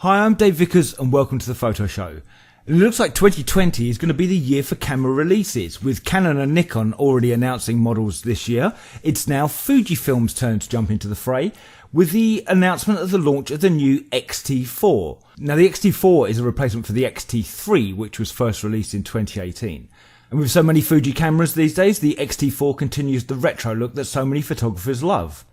Hi, I'm Dave Vickers and welcome to the Photo Show. It looks like 2020 is going to be the year for camera releases, with Canon and Nikon already announcing models this year. It's now Fujifilm's turn to jump into the fray with the announcement of the launch of the new XT-4. Now the XT-4 is a replacement for the XT-3, which was first released in 2018. And with so many Fuji cameras these days, the XT-4 continues the retro look that so many photographers love.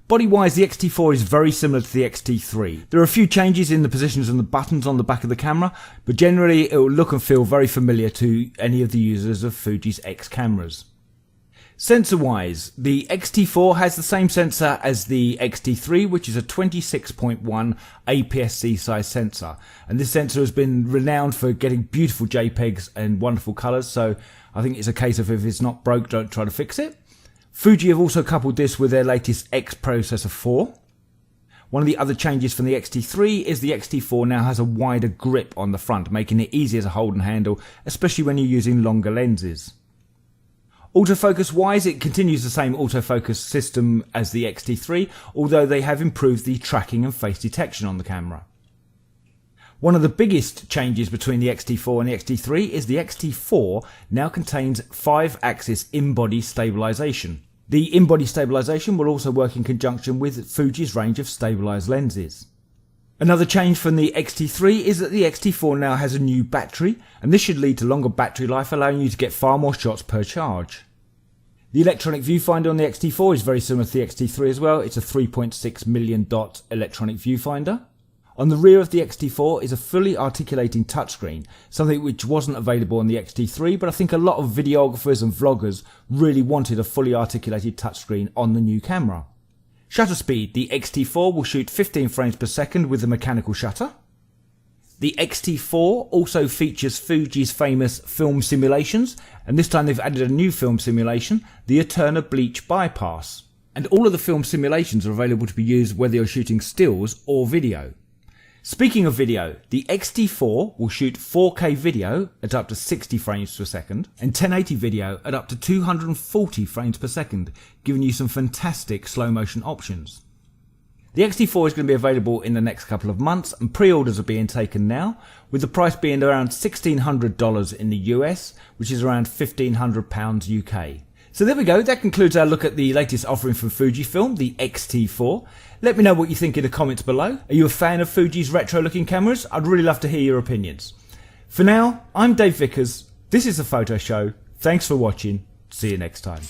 Body-wise, the XT-4 is very similar to the XT-3. There are a few changes in the positions and the buttons on the back of the camera, but generally it will look and feel very familiar to any of the users of Fuji's X cameras. Sensor-wise, the XT-4 has the same sensor as the XT-3, which is a 26.1 APS-C size sensor. And this sensor has been renowned for getting beautiful JPEGs and wonderful colours, so I think it's a case of if it's not broke, don't try to fix it. Fuji have also coupled this with their latest X Processor 4. One of the other changes from the XT3 is the XT4 now has a wider grip on the front, making it easier to hold and handle, especially when you're using longer lenses. Autofocus wise, it continues the same autofocus system as the XT3, although they have improved the tracking and face detection on the camera. One of the biggest changes between the XT4 and the XT3 is the XT4 now contains 5-axis in-body stabilisation. The in-body stabilisation will also work in conjunction with Fuji's range of stabilised lenses. Another change from the XT3 is that the XT4 now has a new battery, and this should lead to longer battery life, allowing you to get far more shots per charge. The electronic viewfinder on the XT4 is very similar to the XT3 as well. It's a 3.6 million dot electronic viewfinder. On the rear of the XT4 is a fully articulating touchscreen, something which wasn't available on the XT3, but I think a lot of videographers and vloggers really wanted a fully articulated touchscreen on the new camera. Shutter speed, the XT4 will shoot 15 frames per second with a mechanical shutter. The XT4 also features Fuji's famous film simulations, and this time they've added a new film simulation, the ETERNA BLEECH bypass. And all of the film simulations are available to be used whether you're shooting stills or video. Speaking of video, the XT4 will shoot 4K video at up to 60 frames per second and 1080 video at up to 240 frames per second, giving you some fantastic slow motion options. The XT4 is going to be available in the next couple of months and pre-orders are being taken now, with the price being around $1,600 in the US, which is around £1,500 UK. So there we go, that concludes our look at the latest offering from Fujifilm, the XT4. Let me know what you think in the comments below. Are you a fan of Fuji's retro looking cameras? I'd really love to hear your opinions. For now, I'm Dave Vickers, this is The Photo Show, thanks for watching, see you next time.